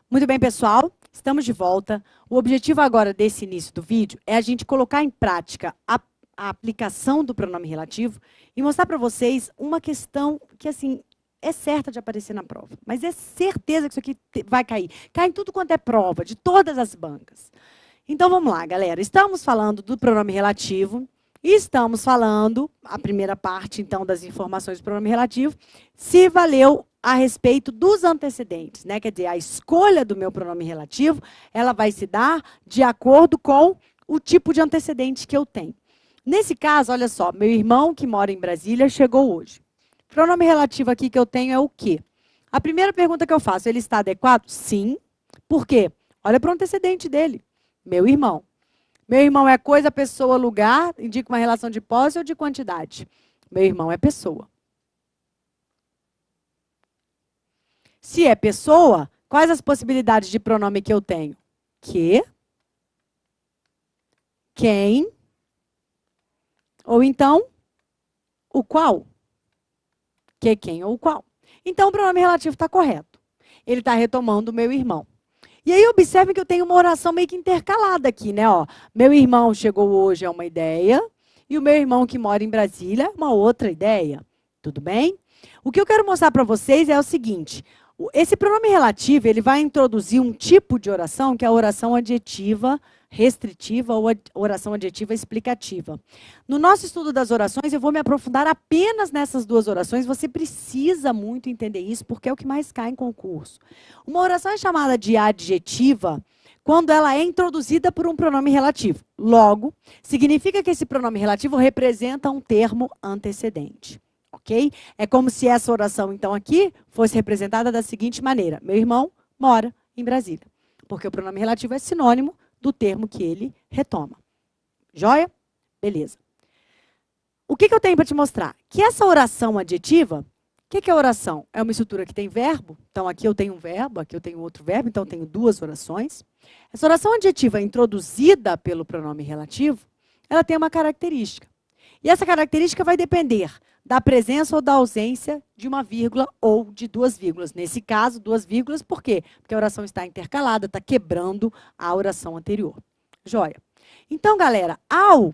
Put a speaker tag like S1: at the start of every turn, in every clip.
S1: Muito bem, pessoal, estamos de volta. O objetivo agora desse início do vídeo é a gente colocar em prática a aplicação do pronome relativo e mostrar para vocês uma questão que, assim, é certa de aparecer na prova, mas é certeza que isso aqui vai cair. Cai em tudo quanto é prova, de todas as bancas. Então, vamos lá, galera. Estamos falando do pronome relativo e estamos falando, a primeira parte, então, das informações do pronome relativo, se valeu a respeito dos antecedentes, né? Quer dizer, a escolha do meu pronome relativo, ela vai se dar de acordo com o tipo de antecedente que eu tenho. Nesse caso, olha só, meu irmão que mora em Brasília chegou hoje. O pronome relativo aqui que eu tenho é o quê? A primeira pergunta que eu faço, ele está adequado? Sim. Por quê? Olha para o antecedente dele, meu irmão. Meu irmão é coisa, pessoa, lugar, indica uma relação de posse ou de quantidade? Meu irmão é pessoa. Se é pessoa, quais as possibilidades de pronome que eu tenho? Que, quem, ou então, o qual. Que, quem ou o qual. Então, o pronome relativo está correto. Ele está retomando o meu irmão. E aí, observe que eu tenho uma oração meio que intercalada aqui, né? Ó, meu irmão chegou hoje é uma ideia, e o meu irmão que mora em Brasília é uma outra ideia. Tudo bem? O que eu quero mostrar para vocês é o seguinte. Esse pronome relativo, ele vai introduzir um tipo de oração, que é a oração adjetiva restritiva ou oração adjetiva explicativa. No nosso estudo das orações, eu vou me aprofundar apenas nessas duas orações. Você precisa muito entender isso, porque é o que mais cai em concurso. Uma oração é chamada de adjetiva quando ela é introduzida por um pronome relativo. Logo, significa que esse pronome relativo representa um termo antecedente. Ok? É como se essa oração, então, aqui, fosse representada da seguinte maneira. Meu irmão mora em Brasília. Porque o pronome relativo é sinônimo do termo que ele retoma. Joia? Beleza. O que eu tenho para te mostrar? Que essa oração adjetiva, o que é oração? É uma estrutura que tem verbo. Então, aqui eu tenho um verbo, aqui eu tenho outro verbo, então eu tenho duas orações. Essa oração adjetiva introduzida pelo pronome relativo, ela tem uma característica. E essa característica vai depender da presença ou da ausência de uma vírgula ou de duas vírgulas. Nesse caso, duas vírgulas, por quê? Porque a oração está intercalada, está quebrando a oração anterior. Joia. Então, galera, ao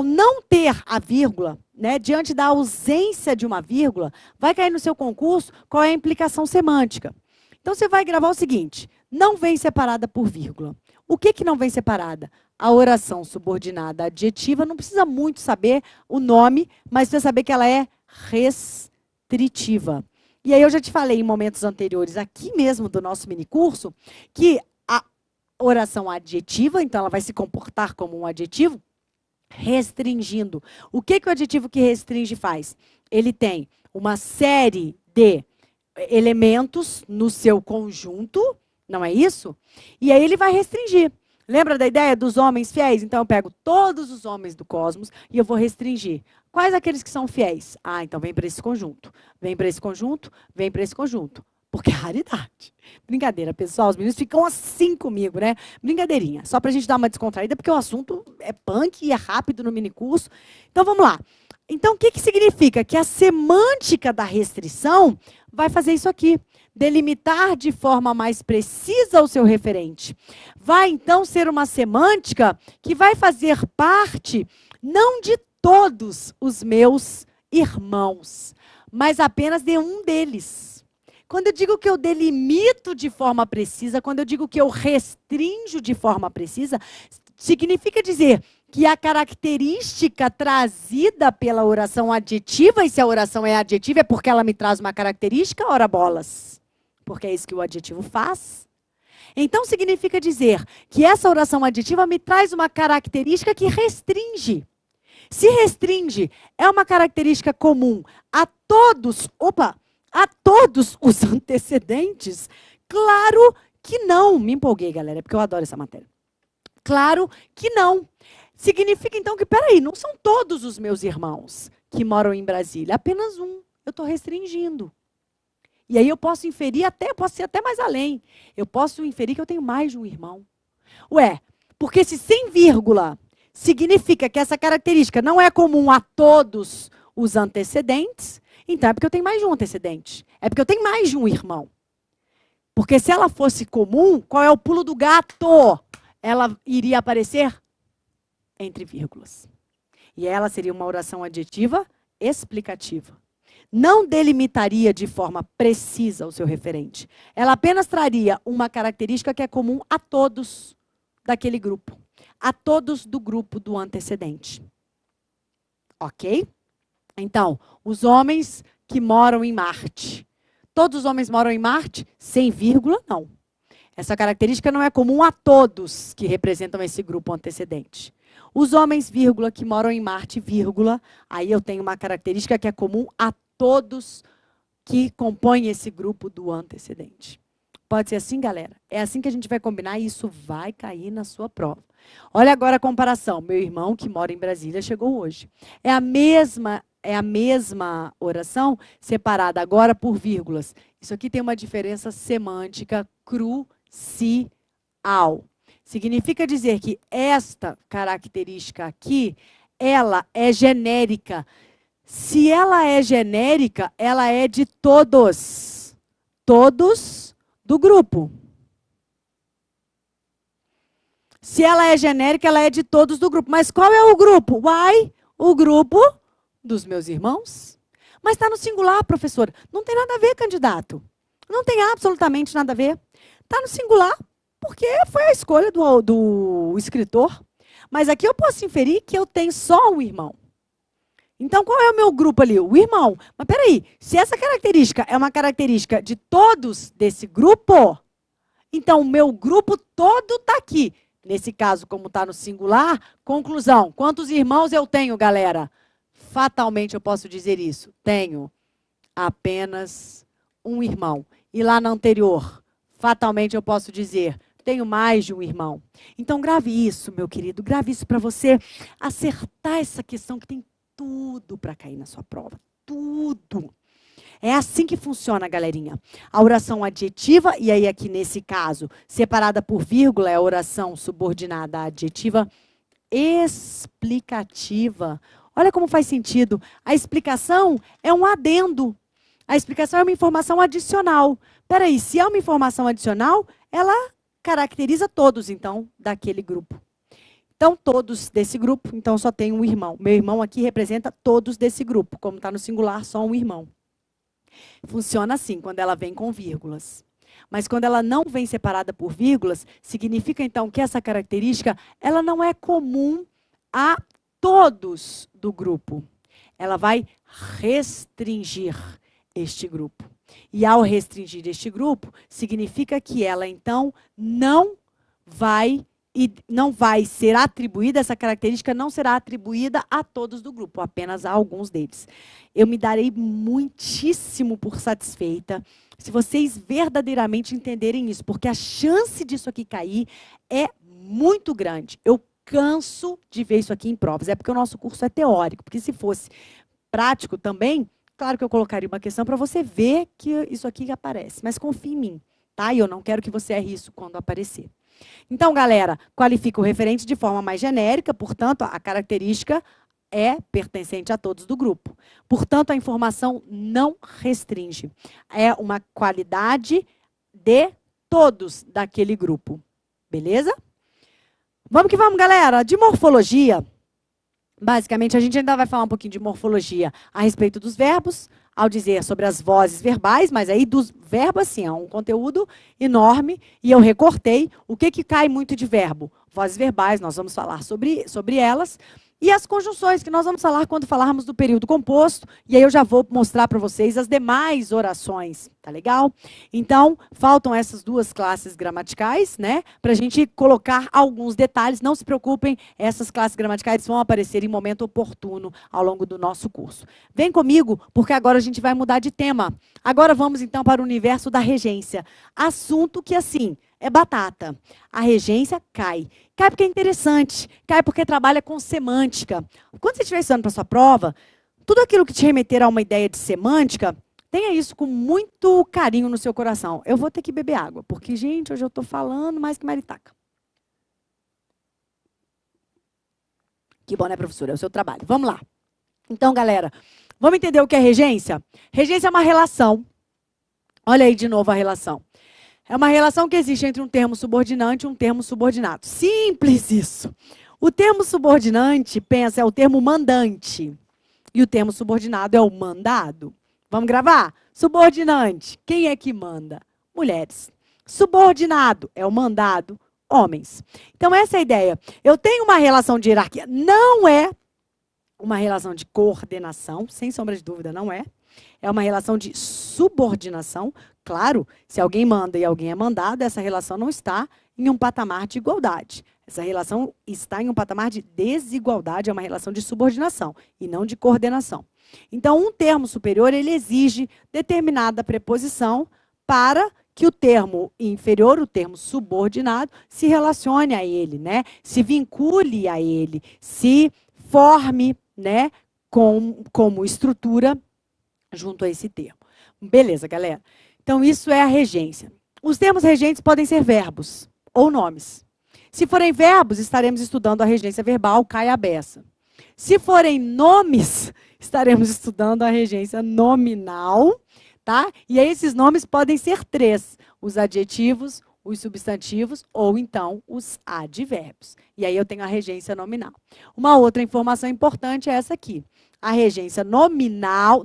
S1: não ter a vírgula, né, diante da ausência de uma vírgula, vai cair no seu concurso qual é a implicação semântica. Então, você vai gravar o seguinte, não vem separada por vírgula. O que não vem separada? A oração subordinada adjetiva, não precisa muito saber o nome, mas precisa saber que ela é restritiva. E aí eu já te falei em momentos anteriores, aqui mesmo do nosso minicurso, que a oração adjetiva, então ela vai se comportar como um adjetivo, restringindo. O que o adjetivo que restringe faz? Ele tem uma série de elementos no seu conjunto, não é isso? E aí ele vai restringir. Lembra da ideia dos homens fiéis? Então eu pego todos os homens do cosmos e eu vou restringir. Quais aqueles que são fiéis? Ah, então vem para esse conjunto. Vem para esse conjunto, vem para esse conjunto. Porque é raridade. Brincadeira, pessoal. Os meninos ficam assim comigo, né? Brincadeirinha. Só para a gente dar uma descontraída, porque o assunto é punk e é rápido no minicurso. Então vamos lá. Então o que significa? Que a semântica da restrição vai fazer isso aqui. Delimitar de forma mais precisa o seu referente. Vai, então, ser uma semântica que vai fazer parte, não de todos os meus irmãos, mas apenas de um deles. Quando eu digo que eu delimito de forma precisa, quando eu digo que eu restringo de forma precisa, significa dizer que a característica trazida pela oração adjetiva, e se a oração é adjetiva é porque ela me traz uma característica, ora bolas. Porque é isso que o adjetivo faz. Então, significa dizer que essa oração adjetiva me traz uma característica que restringe. Se restringe, é uma característica comum a todos os antecedentes? Claro que não. Me empolguei, galera, porque eu adoro essa matéria. Claro que não. Significa, então, que, peraí, não são todos os meus irmãos que moram em Brasília, apenas um. Eu estou restringindo. E aí eu posso inferir posso ir até mais além. Eu posso inferir que eu tenho mais de um irmão. Ué, porque se sem vírgula significa que essa característica não é comum a todos os antecedentes, então é porque eu tenho mais de um antecedente. É porque eu tenho mais de um irmão. Porque se ela fosse comum, qual é o pulo do gato? Ela iria aparecer entre vírgulas. E ela seria uma oração adjetiva explicativa. Não delimitaria de forma precisa o seu referente. Ela apenas traria uma característica que é comum a todos daquele grupo. A todos do grupo do antecedente. Ok? Então, os homens que moram em Marte. Todos os homens moram em Marte? Sem vírgula, não. Essa característica não é comum a todos que representam esse grupo antecedente. Os homens, vírgula, que moram em Marte, vírgula, aí eu tenho uma característica que é comum a todos que compõem esse grupo do antecedente. Pode ser assim, galera? É assim que a gente vai combinar e isso vai cair na sua prova. Olha agora a comparação. Meu irmão, que mora em Brasília, chegou hoje. É a mesma oração, separada agora por vírgulas. Isso aqui tem uma diferença semântica crucial. Significa dizer que esta característica aqui, ela é genérica. Se ela é genérica, ela é de todos. Todos do grupo. Se ela é genérica, ela é de todos do grupo. Mas qual é o grupo? Uai, o grupo dos meus irmãos. Mas está no singular, professora. Não tem nada a ver, candidato. Não tem absolutamente nada a ver. Está no singular porque foi a escolha do escritor. Mas aqui eu posso inferir que eu tenho só um irmão. Então, qual é o meu grupo ali? O irmão. Mas peraí, se essa característica é uma característica de todos desse grupo, então o meu grupo todo está aqui. Nesse caso, como está no singular, conclusão. Quantos irmãos eu tenho, galera? Fatalmente eu posso dizer isso. Tenho apenas um irmão. E lá na anterior, fatalmente eu posso dizer, tenho mais de um irmão. Então, grave isso, meu querido. Grave isso para você acertar essa questão que tem tudo para cair na sua prova. Tudo. É assim que funciona, galerinha. A oração adjetiva, e aí aqui nesse caso, separada por vírgula, é a oração subordinada à adjetiva explicativa. Olha como faz sentido. A explicação é um adendo. A explicação é uma informação adicional. Peraí, se é uma informação adicional, ela caracteriza todos, então, daquele grupo. Então, todos desse grupo, então só tem um irmão. Meu irmão aqui representa todos desse grupo. Como está no singular, só um irmão. Funciona assim, quando ela vem com vírgulas. Mas quando ela não vem separada por vírgulas, significa então que essa característica, ela não é comum a todos do grupo. Ela vai restringir este grupo. E ao restringir este grupo, significa que ela então não vai ser atribuída, essa característica não será atribuída a todos do grupo, apenas a alguns deles. Eu me darei muitíssimo por satisfeita se vocês verdadeiramente entenderem isso, porque a chance disso aqui cair é muito grande. Eu canso de ver isso aqui em provas, é porque o nosso curso é teórico, porque se fosse prático também, claro que eu colocaria uma questão para você ver que isso aqui aparece, mas confie em mim, tá? E eu não quero que você erre isso quando aparecer. Então, galera, qualifica o referente de forma mais genérica, portanto, a característica é pertencente a todos do grupo. Portanto, a informação não restringe. É uma qualidade de todos daquele grupo. Beleza? Vamos que vamos, galera. De morfologia, basicamente, a gente ainda vai falar um pouquinho de morfologia a respeito dos verbos, ao dizer sobre as vozes verbais, mas aí dos verbos, assim, é um conteúdo enorme, e eu recortei o que cai muito de verbo. Vozes verbais, nós vamos falar sobre elas, e as conjunções, que nós vamos falar quando falarmos do período composto, e aí eu já vou mostrar para vocês as demais orações, tá legal? Então, faltam essas duas classes gramaticais, né, para a gente colocar alguns detalhes, não se preocupem, essas classes gramaticais vão aparecer em momento oportuno ao longo do nosso curso. Vem comigo, porque agora a gente vai mudar de tema. Agora vamos então para o universo da regência. Assunto que, assim, é batata. A regência cai. Cai porque é interessante, cai porque trabalha com semântica. Quando você estiver estudando para a sua prova, tudo aquilo que te remeter a uma ideia de semântica, tenha isso com muito carinho no seu coração. Eu vou ter que beber água, porque, gente, hoje eu estou falando mais que maritaca. Que bom, né, professora? É o seu trabalho. Vamos lá. Então, galera, vamos entender o que é regência? Regência é uma relação. Olha aí de novo a relação. É uma relação que existe entre um termo subordinante e um termo subordinado. Simples isso. O termo subordinante, pensa, é o termo mandante. E o termo subordinado é o mandado. Vamos gravar? Subordinante, quem é que manda? Mulheres. Subordinado é o mandado, homens. Então, essa é a ideia. Eu tenho uma relação de hierarquia. Não é uma relação de coordenação, sem sombra de dúvida, não é. É uma relação de subordinação. Claro, se alguém manda e alguém é mandado, essa relação não está em um patamar de igualdade. Essa relação está em um patamar de desigualdade, é uma relação de subordinação e não de coordenação. Então, um termo superior, ele exige determinada preposição para que o termo inferior, o termo subordinado, se relacione a ele, né? Se vincule a ele, se forme, né, como estrutura junto a esse termo. Beleza, galera? Então, isso é a regência. Os termos regentes podem ser verbos ou nomes. Se forem verbos, estaremos estudando a regência verbal, cai a beça. Se forem nomes, estaremos estudando a regência nominal, tá? E aí esses nomes podem ser 3, os adjetivos, os substantivos ou então os advérbios. E aí eu tenho a regência nominal. Uma outra informação importante é essa aqui. A regência nominal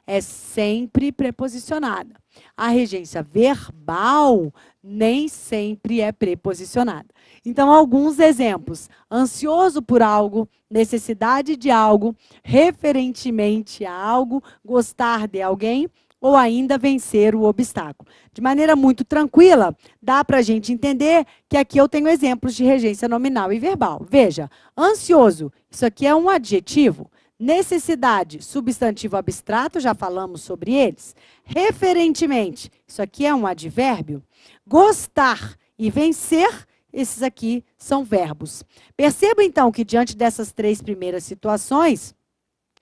S1: é sempre preposicionada. A regência verbal nem sempre é preposicionada. Então, alguns exemplos. Ansioso por algo, necessidade de algo, referentemente a algo, gostar de alguém, ou ainda vencer o obstáculo. De maneira muito tranquila, dá para a gente entender que aqui eu tenho exemplos de regência nominal e verbal. Veja, ansioso, isso aqui é um adjetivo. Necessidade, substantivo abstrato, já falamos sobre eles. Referentemente, isso aqui é um advérbio. Gostar e vencer, esses aqui são verbos. Perceba, então, que diante dessas 3 primeiras situações,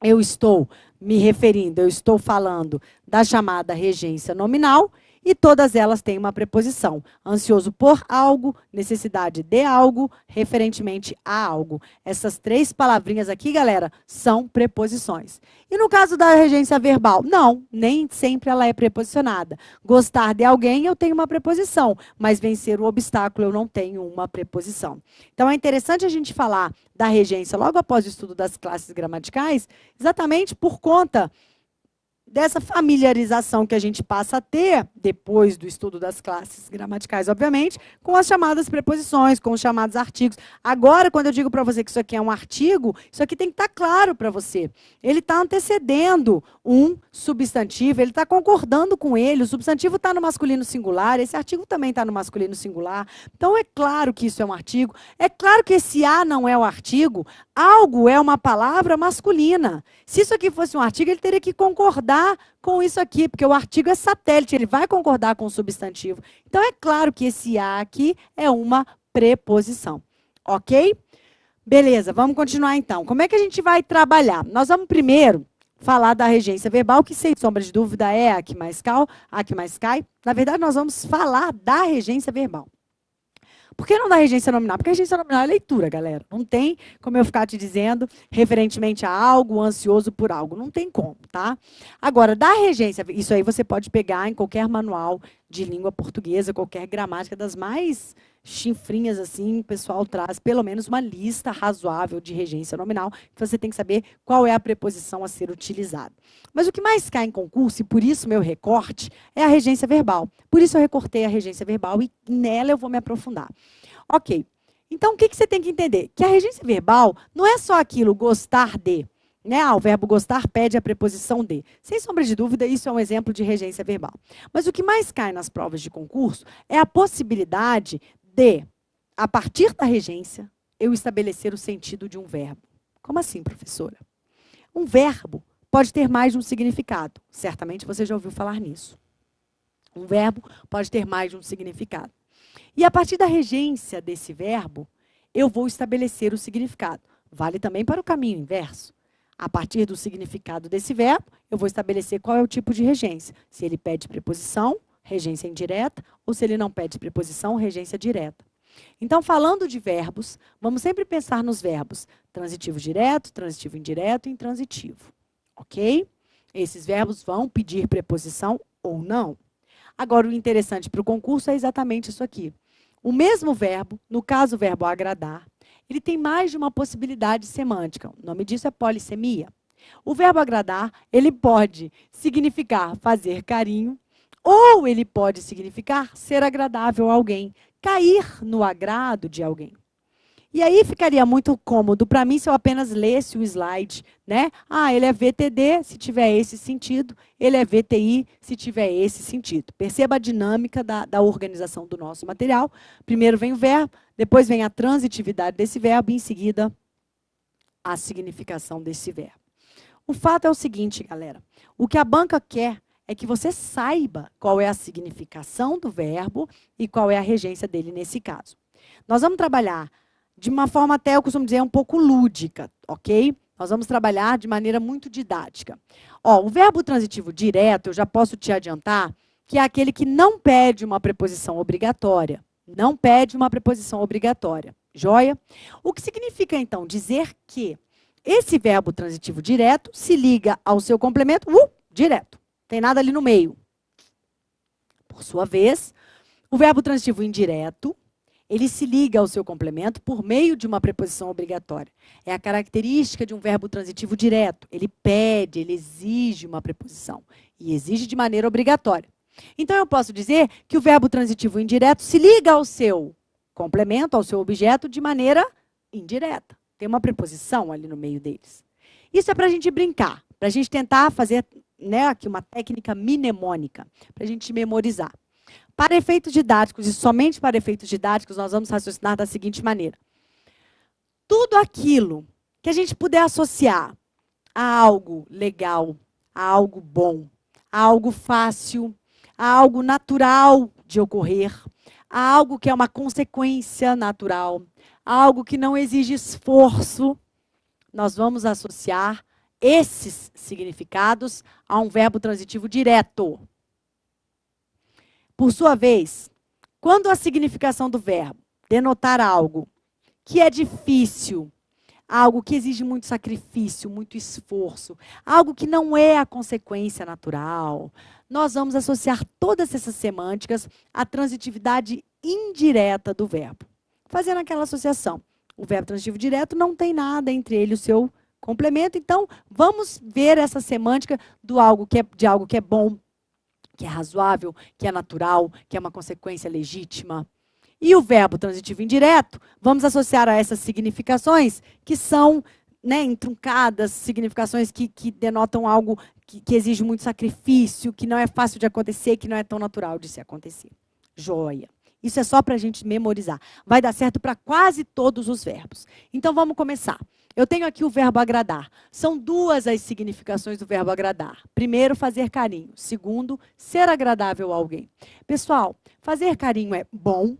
S1: eu estou me referindo, eu estou falando da chamada regência nominal e todas elas têm uma preposição. Ansioso por algo, necessidade de algo, referentemente a algo. Essas 3 palavrinhas aqui, galera, são preposições. E no caso da regência verbal? Não, nem sempre ela é preposicionada. Gostar de alguém, eu tenho uma preposição, mas vencer o obstáculo, eu não tenho uma preposição. Então, é interessante a gente falar da regência logo após o estudo das classes gramaticais, exatamente por conta dessa familiarização que a gente passa a ter, depois do estudo das classes gramaticais, obviamente, com as chamadas preposições, com os chamados artigos. Agora, quando eu digo para você que isso aqui é um artigo, isso aqui tem que estar claro para você. Ele está antecedendo um substantivo, ele está concordando com ele, o substantivo está no masculino singular, esse artigo também está no masculino singular. Então, é claro que isso é um artigo. É claro que esse a não é o artigo, algo é uma palavra masculina. Se isso aqui fosse um artigo, ele teria que concordar com isso aqui, porque o artigo é satélite, ele vai concordar com o substantivo. Então, é claro que esse a aqui é uma preposição. Ok? Beleza, vamos continuar então. Como é que a gente vai trabalhar? Nós vamos primeiro falar da regência verbal, que sem sombra de dúvida é a que mais cai. Na verdade, nós vamos falar da regência verbal. Por que não da regência nominal? Porque a regência nominal é leitura, galera. Não tem como eu ficar te dizendo referentemente a algo, ansioso por algo. Não tem como, tá? Agora, da regência, isso aí você pode pegar em qualquer manual de língua portuguesa, qualquer gramática das mais chinfrinhas, assim, o pessoal traz pelo menos uma lista razoável de regência nominal, que você tem que saber qual é a preposição a ser utilizada. Mas o que mais cai em concurso, e por isso meu recorte, é a regência verbal. Por isso eu recortei a regência verbal e nela eu vou me aprofundar. Ok. Então, o que você tem que entender? Que a regência verbal não é só aquilo, gostar de. Né? O verbo gostar pede a preposição de. Sem sombra de dúvida, isso é um exemplo de regência verbal. Mas o que mais cai nas provas de concurso é a possibilidade de, a partir da regência, eu estabelecer o sentido de um verbo. Como assim, professora? Um verbo pode ter mais de um significado. Certamente você já ouviu falar nisso. Um verbo pode ter mais de um significado. E a partir da regência desse verbo, eu vou estabelecer o significado. Vale também para o caminho inverso. A partir do significado desse verbo, eu vou estabelecer qual é o tipo de regência. Se ele pede preposição, regência indireta, ou se ele não pede preposição, regência direta. Então, falando de verbos, vamos sempre pensar nos verbos transitivo direto, transitivo indireto e intransitivo. Ok? Esses verbos vão pedir preposição ou não. Agora, o interessante para o concurso é exatamente isso aqui. O mesmo verbo, no caso o verbo agradar, ele tem mais de uma possibilidade semântica. O nome disso é polissemia. O verbo agradar, ele pode significar fazer carinho, ou ele pode significar ser agradável a alguém, cair no agrado de alguém. E aí ficaria muito cômodo para mim se eu apenas lesse o slide, né? Ah, ele é VTD, se tiver esse sentido. Ele é VTI, se tiver esse sentido. Perceba a dinâmica da organização do nosso material. Primeiro vem o verbo, depois vem a transitividade desse verbo e, em seguida, a significação desse verbo. O fato é o seguinte, galera. O que a banca quer é que você saiba qual é a significação do verbo e qual é a regência dele nesse caso. Nós vamos trabalhar de uma forma até, eu costumo dizer, um pouco lúdica, ok? Nós vamos trabalhar de maneira muito didática. Ó, o verbo transitivo direto, eu já posso te adiantar, que é aquele que não pede uma preposição obrigatória. Não pede uma preposição obrigatória. Joia? O que significa, então, dizer que esse verbo transitivo direto se liga ao seu complemento, direto. Tem nada ali no meio. Por sua vez, o verbo transitivo indireto, ele se liga ao seu complemento por meio de uma preposição obrigatória. É a característica de um verbo transitivo direto. Ele pede, ele exige uma preposição. E exige de maneira obrigatória. Então, eu posso dizer que o verbo transitivo indireto se liga ao seu complemento, ao seu objeto, de maneira indireta. Tem uma preposição ali no meio deles. Isso é para a gente brincar, para a gente tentar fazer, né, aqui uma técnica mnemônica, para a gente memorizar. Para efeitos didáticos, e somente para efeitos didáticos, nós vamos raciocinar da seguinte maneira. Tudo aquilo que a gente puder associar a algo legal, a algo bom, a algo fácil, a algo natural de ocorrer, a algo que é uma consequência natural, a algo que não exige esforço, nós vamos associar esses significados a um verbo transitivo direto. Por sua vez, quando a significação do verbo denotar algo que é difícil, algo que exige muito sacrifício, muito esforço, algo que não é a consequência natural, nós vamos associar todas essas semânticas à transitividade indireta do verbo. Fazendo aquela associação. O verbo transitivo direto não tem nada entre ele e o seu complemento, então vamos ver essa semântica de algo que é bom, que é razoável, que é natural, que é uma consequência legítima. E o verbo transitivo indireto, vamos associar a essas significações que são, né, entruncadas, significações que denotam algo que exige muito sacrifício, que não é fácil de acontecer, que não é tão natural de se acontecer. Joia. Isso é só para a gente memorizar. Vai dar certo para quase todos os verbos. Então, vamos começar. Eu tenho aqui o verbo agradar. São duas as significações do verbo agradar. Primeiro, fazer carinho. Segundo, ser agradável a alguém. Pessoal, fazer carinho é bom.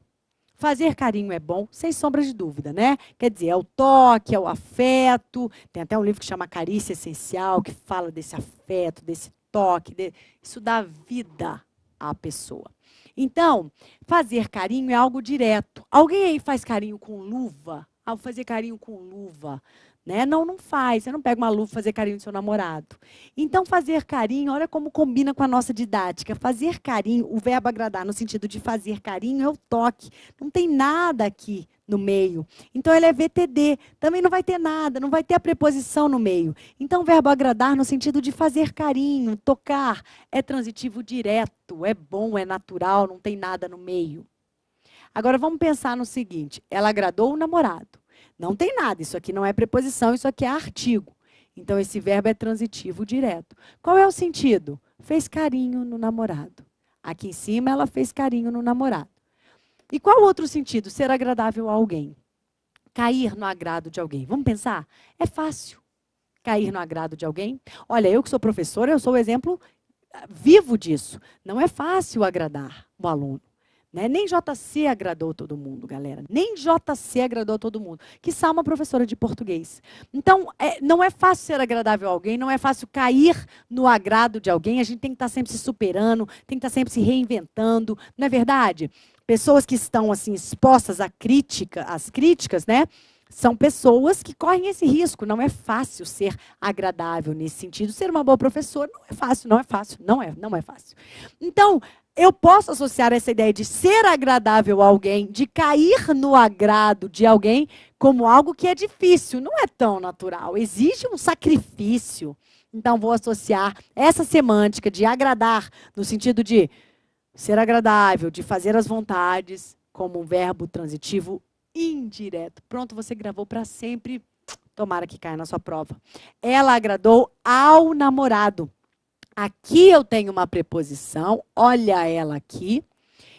S1: Fazer carinho é bom, sem sombra de dúvida, né? Quer dizer, é o toque, é o afeto. Tem até um livro que chama Carícia Essencial, que fala desse afeto, desse toque. Isso dá vida à pessoa. Então, fazer carinho é algo direto. Alguém aí faz carinho com luva? Ah, fazer carinho com luva. Né? Não, não faz. Você não pega uma luva e fazer carinho do seu namorado. Então, fazer carinho, olha como combina com a nossa didática. Fazer carinho, o verbo agradar, no sentido de fazer carinho, é o toque. Não tem nada aqui no meio. Então, ele é VTD. Também não vai ter nada, não vai ter a preposição no meio. Então, o verbo agradar, no sentido de fazer carinho, tocar, é transitivo direto, é bom, é natural, não tem nada no meio. Agora, vamos pensar no seguinte. Ela agradou o namorado. Não tem nada, isso aqui não é preposição, isso aqui é artigo. Então, esse verbo é transitivo direto. Qual é o sentido? Fez carinho no namorado. Aqui em cima, ela fez carinho no namorado. E qual outro sentido? Ser agradável a alguém. Cair no agrado de alguém. Vamos pensar? É fácil cair no agrado de alguém. Olha, eu que sou professora, eu sou o exemplo vivo disso. Não é fácil agradar o aluno. Né? Nem JC agradou todo mundo, galera. Nem JC agradou todo mundo. Quiçá uma professora de português. Então, não é fácil ser agradável a alguém, não é fácil cair no agrado de alguém. A gente tem que estar sempre se superando, tem que estar sempre se reinventando. Não é verdade? Pessoas que estão assim expostas às críticas, né? São pessoas que correm esse risco. Não é fácil ser agradável nesse sentido. Ser uma boa professora não é fácil, não é fácil. Não é fácil. Então, eu posso associar essa ideia de ser agradável a alguém, de cair no agrado de alguém, como algo que é difícil, não é tão natural, exige um sacrifício. Então, vou associar essa semântica de agradar, no sentido de ser agradável, de fazer as vontades, como um verbo transitivo indireto. Pronto, você gravou para sempre. Tomara que caia na sua prova. Ela agradou ao namorado. Aqui eu tenho uma preposição, olha ela aqui.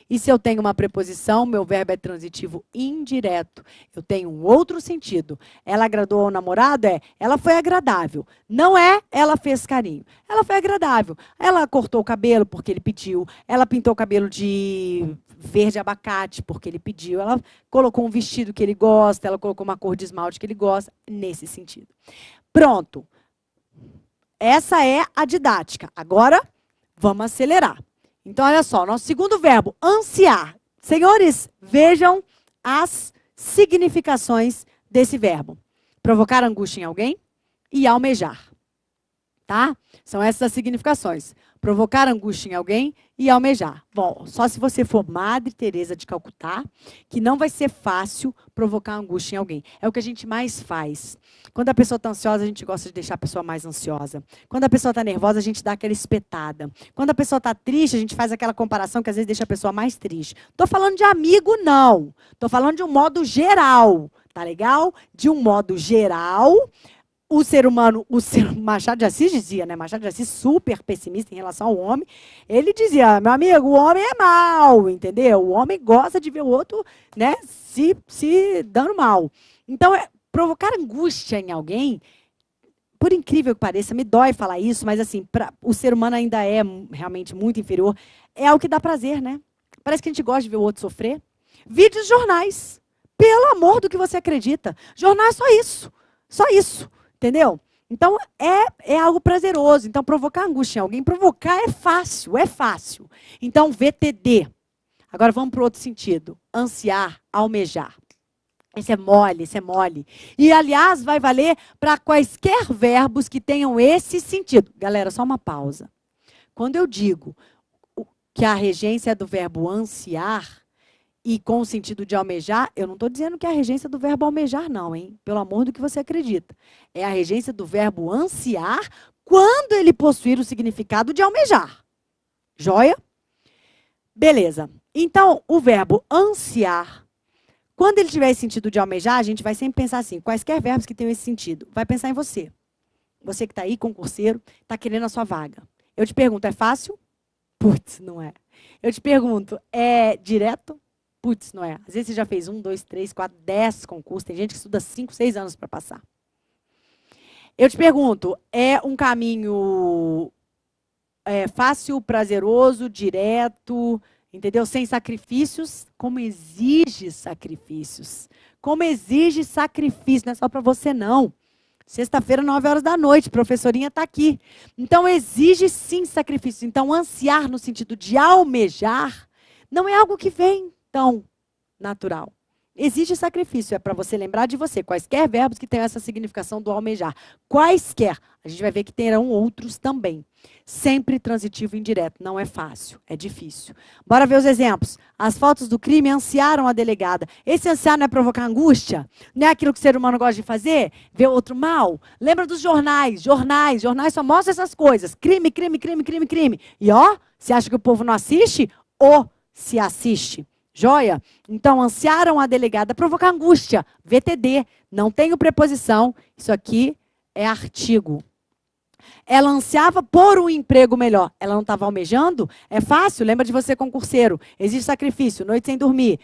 S1: E se eu tenho uma preposição, meu verbo é transitivo indireto. Eu tenho um outro sentido. Ela agradou ao namorado, ela foi agradável. Não é, ela fez carinho. Ela foi agradável. Ela cortou o cabelo porque ele pediu. Ela pintou o cabelo de verde abacate porque ele pediu. Ela colocou um vestido que ele gosta. Ela colocou uma cor de esmalte que ele gosta. Nesse sentido. Pronto. Essa é a didática. Agora, vamos acelerar. Então, olha só, nosso segundo verbo, ansiar. Senhores, vejam as significações desse verbo. Provocar angústia em alguém e almejar. Tá? São essas as significações. Provocar angústia em alguém e almejar. Bom, só se você for Madre Teresa de Calcutá, que não vai ser fácil provocar angústia em alguém. É o que a gente mais faz. Quando a pessoa está ansiosa, a gente gosta de deixar a pessoa mais ansiosa. Quando a pessoa está nervosa, a gente dá aquela espetada. Quando a pessoa está triste, a gente faz aquela comparação que às vezes deixa a pessoa mais triste. Estou falando de amigo, não. Estou falando de um modo geral. Tá legal? De um modo geral, o ser humano, Machado de Assis dizia, né? Machado de Assis, super pessimista em relação ao homem. Ele dizia, meu amigo, o homem é mau, entendeu? O homem gosta de ver o outro, né, se dando mal. Então, provocar angústia em alguém, por incrível que pareça, me dói falar isso, mas assim, o ser humano ainda é realmente muito inferior. É algo que dá prazer, né? Parece que a gente gosta de ver o outro sofrer. Vídeos de jornais. Pelo amor do que você acredita. Jornal é só isso. Só isso. Entendeu? Então, é algo prazeroso. Então, provocar angústia em alguém, provocar é fácil, é fácil. Então, VTD. Agora, vamos para o outro sentido. Ansiar, almejar. Esse é mole, esse é mole. E, aliás, vai valer para quaisquer verbos que tenham esse sentido. Galera, só uma pausa. Quando eu digo que a regência é do verbo ansiar, e com o sentido de almejar, eu não estou dizendo que é a regência do verbo almejar, não, hein? Pelo amor do que você acredita. É a regência do verbo ansiar quando ele possuir o significado de almejar. Joia? Beleza. Então, o verbo ansiar, quando ele tiver esse sentido de almejar, a gente vai sempre pensar assim, quaisquer verbos que tenham esse sentido. Vai pensar em você. Você que está aí, concurseiro, está querendo a sua vaga. Eu te pergunto, é fácil? Putz, não é. Eu te pergunto, é direto? Putz, não é. Às vezes você já fez 1, 2, 3, 4, 10 concursos. Tem gente que estuda 5, 6 anos para passar. Eu te pergunto, é um caminho fácil, prazeroso, direto, entendeu? Sem sacrifícios? Como exige sacrifícios. Como exige sacrifício. Não é só para você, não. Sexta-feira, 9 horas da noite, professorinha está aqui. Então, exige sim sacrifício. Então, ansiar no sentido de almejar não é algo que vem tão natural. Exige sacrifício, é para você lembrar de você. Quaisquer verbos que tenham essa significação do almejar. Quaisquer. A gente vai ver que terão outros também. Sempre transitivo indireto. Não é fácil, é difícil. Bora ver os exemplos. As fotos do crime ansiaram a delegada. Esse ansiar não é provocar angústia? Não é aquilo que o ser humano gosta de fazer? Ver outro mal? Lembra dos jornais? Jornais só mostram essas coisas. Crime, crime, crime, crime, crime. E ó, você acha que o povo não assiste? Ou se assiste. Joia? Então, ansiaram a delegada, provocar angústia. VTD, não tenho preposição. Isso aqui é artigo. Ela ansiava por um emprego melhor. Ela não estava almejando? É fácil? Lembra de você, concurseiro. Existe sacrifício, noite sem dormir.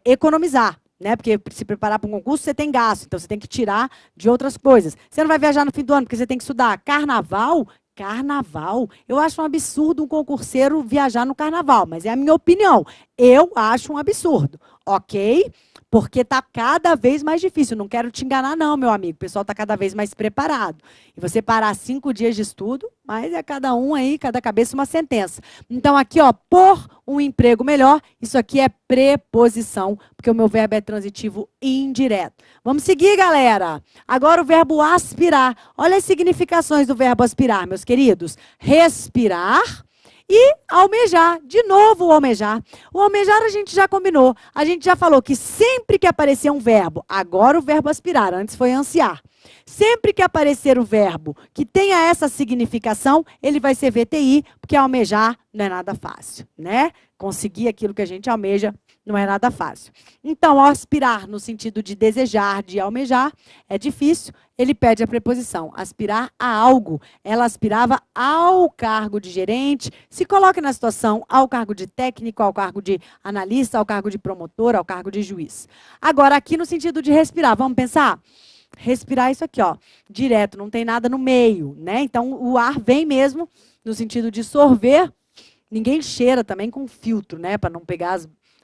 S1: Economizar, né? Porque se preparar para um concurso, você tem gasto. Então, você tem que tirar de outras coisas. Você não vai viajar no fim do ano, porque você tem que estudar. Carnaval? Carnaval. Eu acho um absurdo um concurseiro viajar no carnaval, mas é a minha opinião. Eu acho um absurdo, ok? Porque está cada vez mais difícil. Não quero te enganar, não, meu amigo. O pessoal está cada vez mais preparado. E você parar 5 dias de estudo, mas é cada um aí, cada cabeça uma sentença. Então, aqui, ó, por um emprego melhor, isso aqui é preposição, porque o meu verbo é transitivo indireto. Vamos seguir, galera. Agora o verbo aspirar. Olha as significações do verbo aspirar, meus queridos. Respirar E almejar, de novo o almejar. O almejar a gente já combinou. A gente já falou que sempre que aparecer um verbo, agora o verbo aspirar, antes foi ansiar. Sempre que aparecer o verbo que tenha essa significação, ele vai ser VTI, porque almejar não é nada fácil, né? Conseguir aquilo que a gente almeja não é nada fácil. Então, ao aspirar no sentido de desejar, de almejar, é difícil, ele pede a preposição. Aspirar a algo. Ela aspirava ao cargo de gerente, se coloca na situação ao cargo de técnico, ao cargo de analista, ao cargo de promotor, ao cargo de juiz. Agora, aqui no sentido de respirar, vamos pensar? Respirar isso aqui, ó, direto, não tem nada no meio, né? Então, o ar vem mesmo no sentido de sorver. Ninguém cheira também com filtro, né? Para não pegar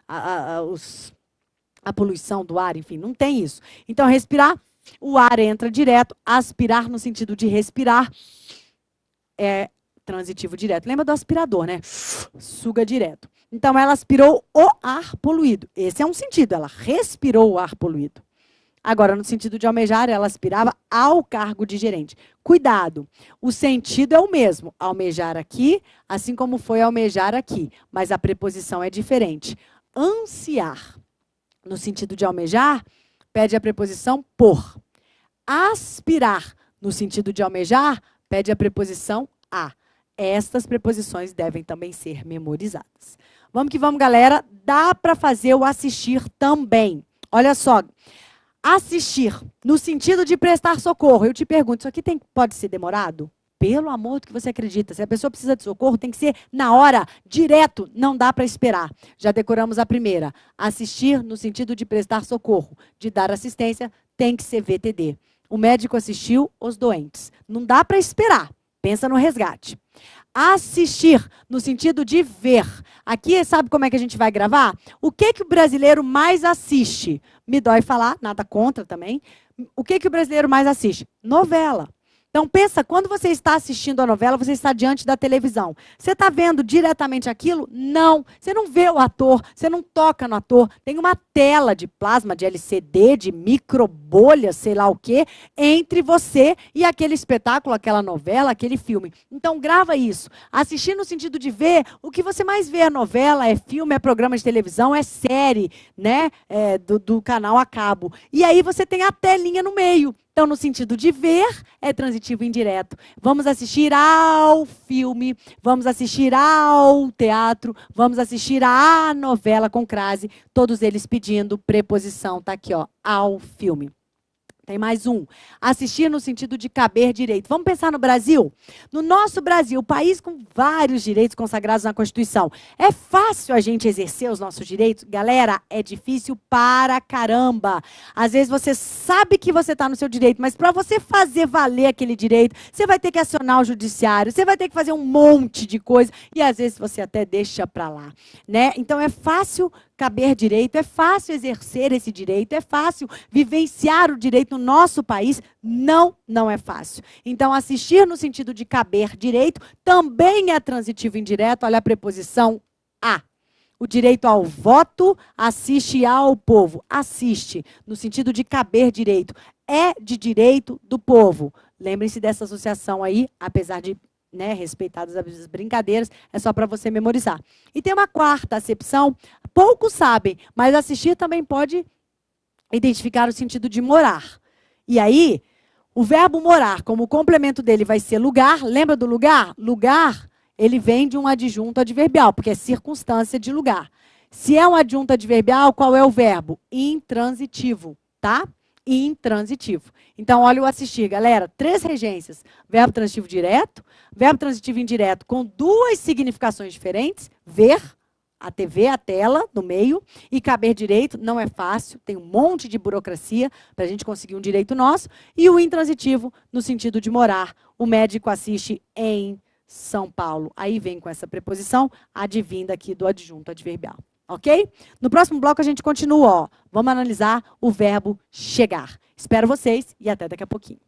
S1: a poluição do ar, enfim, não tem isso. Então, respirar, o ar entra direto. Aspirar no sentido de respirar é transitivo direto. Lembra do aspirador, né? Suga direto. Então, ela aspirou o ar poluído. Esse é um sentido, ela respirou o ar poluído. Agora, no sentido de almejar, ela aspirava ao cargo de gerente. Cuidado, o sentido é o mesmo, almejar aqui, assim como foi almejar aqui, mas a preposição é diferente. Ansiar, no sentido de almejar, pede a preposição por. Aspirar, no sentido de almejar, pede a preposição a. Estas preposições devem também ser memorizadas. Vamos que vamos, galera. Dá para fazer o assistir também. Olha só. Assistir, no sentido de prestar socorro. Eu te pergunto, isso aqui pode ser demorado? Pelo amor do que você acredita. Se a pessoa precisa de socorro, tem que ser na hora, direto. Não dá para esperar. Já decoramos a primeira. Assistir, no sentido de prestar socorro, de dar assistência, tem que ser VTD. O médico assistiu os doentes. Não dá para esperar. Pensa no resgate. Assistir, no sentido de ver. Aqui, sabe como é que a gente vai gravar? O que o brasileiro mais assiste? Me dói falar, nada contra também. O que o brasileiro mais assiste? Novela. Então, pensa, quando você está assistindo a novela, você está diante da televisão. Você está vendo diretamente aquilo? Não. Você não vê o ator, você não toca no ator. Tem uma tela de plasma, de LCD, de microbolha, sei lá o quê, entre você e aquele espetáculo, aquela novela, aquele filme. Então, grava isso. Assistir no sentido de ver, o que você mais vê é novela, é filme, é programa de televisão, é série, né? Do canal a cabo. E aí você tem a telinha no meio. Então, no sentido de ver, é transitivo indireto. Vamos assistir ao filme, vamos assistir ao teatro, vamos assistir à novela com crase, todos eles pedindo preposição, tá aqui, ó, ao filme. Tem mais um. Assistir no sentido de caber direito. Vamos pensar no Brasil? No nosso Brasil, país com vários direitos consagrados na Constituição. É fácil a gente exercer os nossos direitos? Galera, é difícil para caramba. Às vezes você sabe que você está no seu direito, mas para você fazer valer aquele direito, você vai ter que acionar o judiciário, você vai ter que fazer um monte de coisa, e às vezes você até deixa para lá, né? Então é fácil caber direito, é fácil exercer esse direito, é fácil vivenciar o direito no nosso país. Não, não é fácil. Então, assistir no sentido de caber direito também é transitivo indireto. Olha a preposição a. O direito ao voto assiste ao povo. Assiste, no sentido de caber direito. É de direito do povo. Lembrem-se dessa associação aí, apesar de respeitadas as brincadeiras, é só para você memorizar. E tem uma quarta acepção, poucos sabem, mas assistir também pode identificar o sentido de morar. E aí, o verbo morar, como o complemento dele vai ser lugar, lembra do lugar? Lugar, ele vem de um adjunto adverbial, porque é circunstância de lugar. Se é um adjunto adverbial, qual é o verbo? Intransitivo, tá? Intransitivo. Então, olha o assistir, galera. 3 regências. Verbo transitivo direto, verbo transitivo indireto com 2 significações diferentes. Ver, a TV, a tela, no meio. E caber direito, não é fácil. Tem um monte de burocracia para a gente conseguir um direito nosso. E o intransitivo, no sentido de morar. O médico assiste em São Paulo. Aí vem com essa preposição, advinda aqui do adjunto adverbial. Ok? No próximo bloco a gente continua, ó. Vamos analisar o verbo chegar. Espero vocês e até daqui a pouquinho.